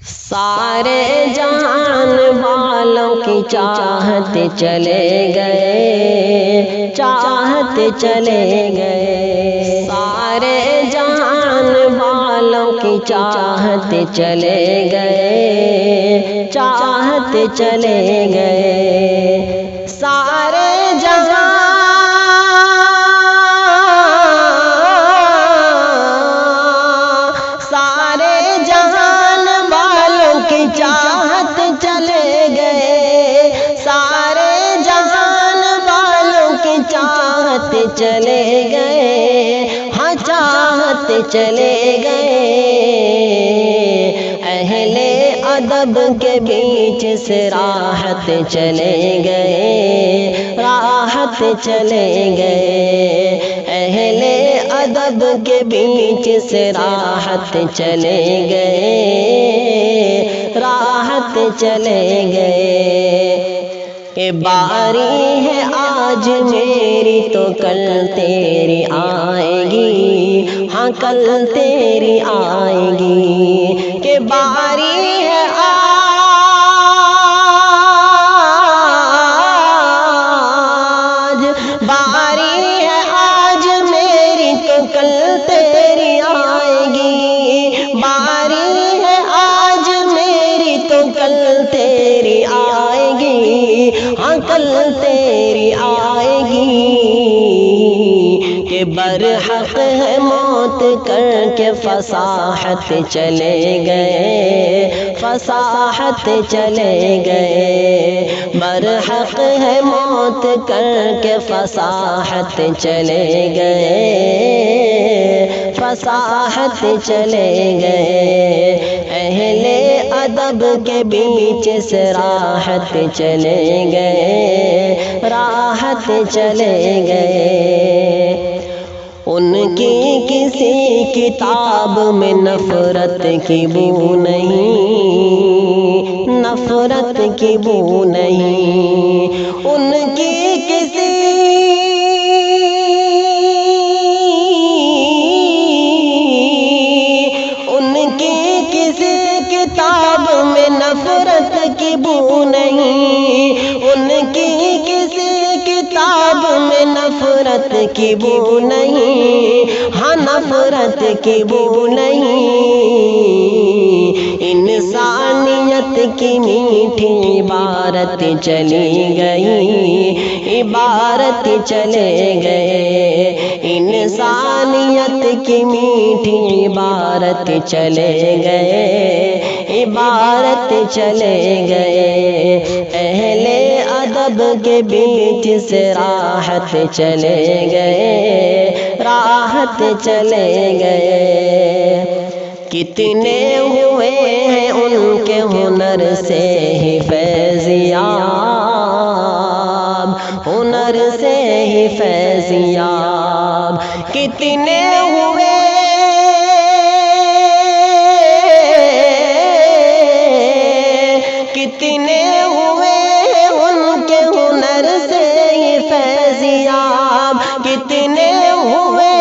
سارے جہان والوں کی چاہتے چلے گئے، چاہتے چلے گئے، سارے جہان والوں کی چاہتے چلے گئے، چاہتے چلے گئے، سارے جہان چاہت چلے گئے، سارے جہان والوں کی چاہت چلے گئے، ہاں چاہت چلے گئے، اہل ادب کے بیچ سے راحت چلے گئے، راحت چلے گئے، اہل ادب کے بیچ سے راحت چلے گئے، راحت چلے گئے، کہ باری ہے آج میری تو کل تیری آئے گی، ہاں کل تیری آئے گی، کہ باری ہے آج، باری ہے آج میری تو کل تیری آئے گی، باری ہے آج میری تو کل تیری آئے گی، ہاں کل تیری آئے گی، کہ برحق ہے موت کر کے فصاحت چلے گئے، فصاحت چلے گئے، برحق ہے موت کر کے فصاحت چلے گئے، فصاحت چلے گئے، اہل ادب کے بیچ سے راحت چلے گئے، راحت چلے گئے، ان کی کسی کتاب میں نفرت کی بو نہیں، نفرت کی بو نہیں، ان کی کسی کتاب میں نفرت کی بو نہیں، ان کی کسی کتاب میں نفرت کی بو نہیں، ہاں نفرت کی بو نہیں، انسانیت کی میٹھی عبارت چلی گئی، عبارت چلے گئے، انسانیت کی میٹھی عبارت چلے گئے، عبارت چلے گئے، اہل ادب کے بیچ سے راحت چلے گئے، راحت چلے گئے، کتنے ہوئے ہیں ان کے ہنر سے ہی فیضیاب، ہنر سے ہی فیضیاب، کتنے ہوئے کتنے ہوئے ان کے ہنر سے ہی فیضیاب، کتنے ہوئے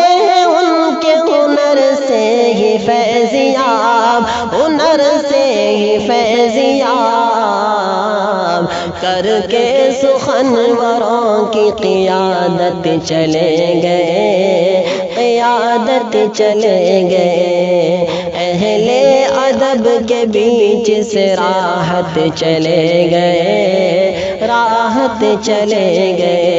ان کے ہنر سے ہی فیضیاب، ہنر سے ہی فیضیاب، کر کے سخنوروں کی قیادت چلے گئے، قیادت چلے گئے، اہل ادب کے بیچ سے راحت چلے گئے، راحت چلے گئے،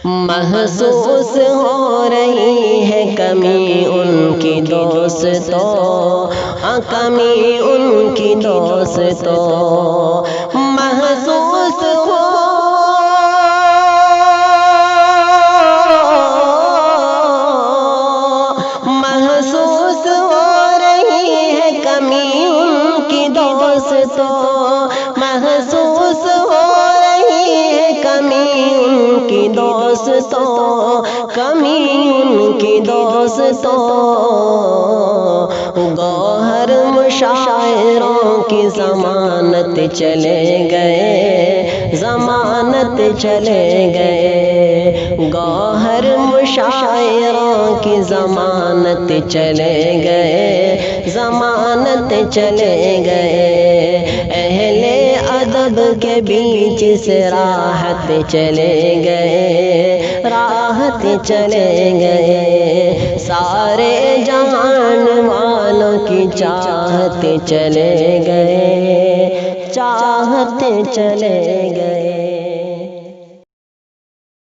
محسوس ہو رہی ہے کمی ان کی دوستوں، ہاں کمی ان کی دوستوں، محسوس ہو محسوس ہو رہی ہے کمی ان کی دوستوں، کمی ان کی دوستوں، گوہر مشاعروں کی ضمانت چلے گئے، ضمانت چلے گئے، گوہر مشاعروں کی ضمانت چلے گئے، ضمانت چلے گئے، اہل ادب کے بیچ سے راحت چلے گئے، راحت چلے گئے، سارے جہان والوں کی چاہت چلے گئے، چاہت چلے گئے۔